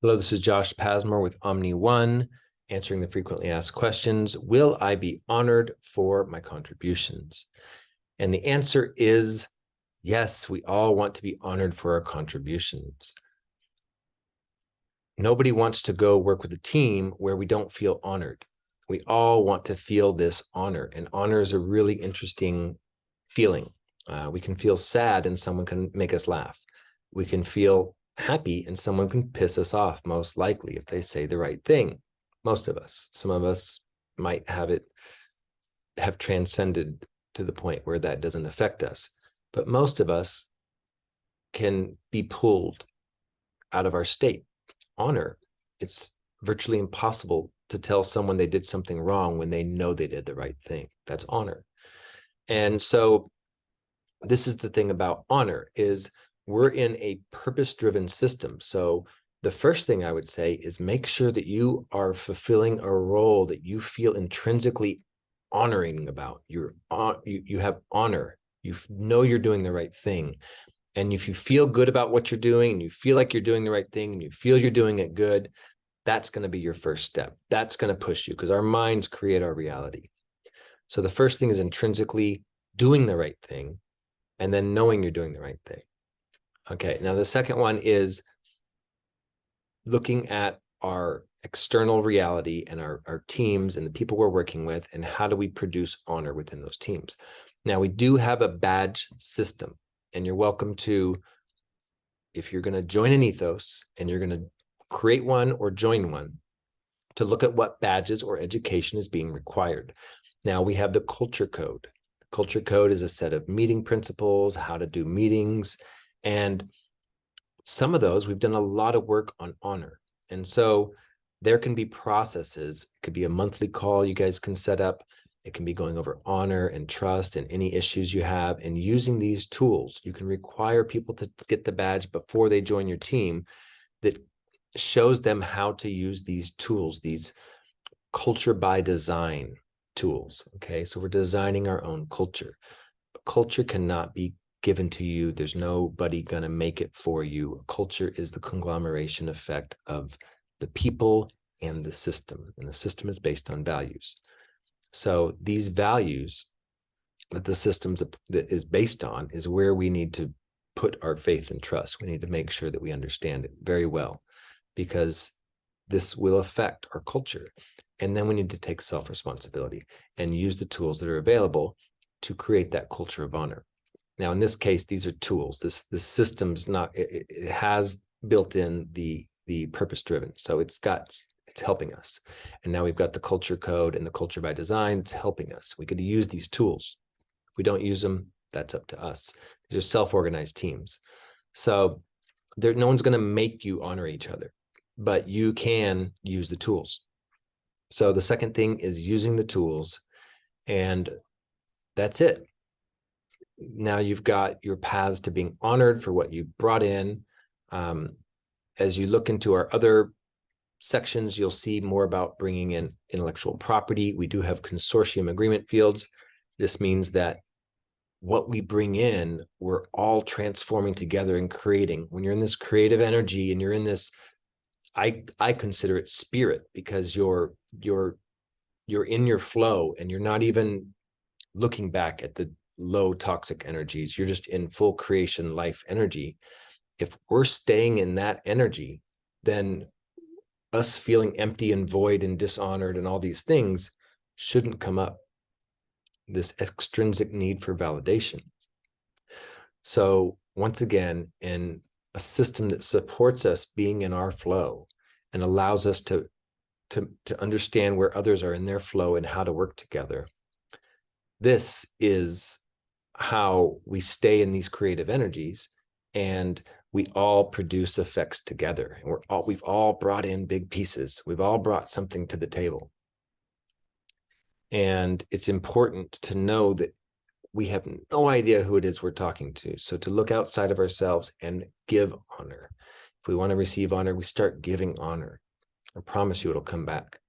Hello, this is Josh Pasmore with Omni One, answering the frequently asked questions. Will I be honored for my contributions? And the answer is yes, we all want to be honored for our contributions. Nobody wants to go work with a team where we don't feel honored. We all want to feel this honor, and honor is a really interesting feeling. We can feel sad and someone can make us laugh. We can feel happy and someone can piss us off, most likely, if they say the right thing. Most of us. Some of us might have transcended to the point where that doesn't affect us. But most of us can be pulled out of our state. Honor, it's virtually impossible to tell someone they did something wrong when they know they did the right thing. That's honor. And so this is the thing about honor is we're in a purpose-driven system. So the first thing I would say is make sure that you are fulfilling a role that you feel intrinsically honoring about. You have honor. You know you're doing the right thing. And if you feel good about what you're doing and you feel like you're doing the right thing and you feel you're doing it good, that's going to be your first step. That's going to push you because our minds create our reality. So the first thing is intrinsically doing the right thing and then knowing you're doing the right thing. Okay, now the second one is looking at our external reality and our teams and the people we're working with, and how do we produce honor within those teams. Now, we do have a badge system, and you're welcome to, if you're going to join an ethos and you're going to create one or join one, to look at what badges or education is being required. Now, we have the culture code. The culture code is a set of meeting principles, how to do meetings, and some of those, we've done a lot of work on honor. And so there can be processes. It could be a monthly call you guys can set up. It can be going over honor and trust and any issues you have. And using these tools, you can require people to get the badge before they join your team that shows them how to use these tools, these culture by design tools. Okay, so we're designing our own culture. Culture cannot be given to you. There's nobody going to make it for you. Culture is the conglomeration effect of the people and the system. And the system is based on values. So these values that the system is based on is where we need to put our faith and trust. We need to make sure that we understand it very well, because this will affect our culture. And then we need to take self-responsibility and use the tools that are available to create that culture of honor. Now, in this case, these are tools. This system's not, it has built in the purpose-driven. So it's helping us. And now we've got the culture code and the culture by design. It's helping us. We could use these tools. If we don't use them, that's up to us. These are self-organized teams. So no one's going to make you honor each other, but you can use the tools. So the second thing is using the tools, and that's it. Now you've got your paths to being honored for what you brought in. As you look into our other sections, you'll see more about bringing in intellectual property. We do have consortium agreement fields. This means that what we bring in, we're all transforming together and creating. When you're in this creative energy and you're in this, I consider it spirit, because you're in your flow and you're not even looking back at the low toxic energies. You're just in full creation life energy. If we're staying in that energy, then us feeling empty and void and dishonored and all these things shouldn't come up. This extrinsic need for validation. So once again, in a system that supports us being in our flow and allows us to understand where others are in their flow and how to work together, this is how we stay in these creative energies, and we all produce effects together. And we've all brought in big pieces. We've all brought something to the table. And it's important to know that we have no idea who it is we're talking to. So to look outside of ourselves and give honor. If we want to receive honor, we start giving honor. I promise you it'll come back.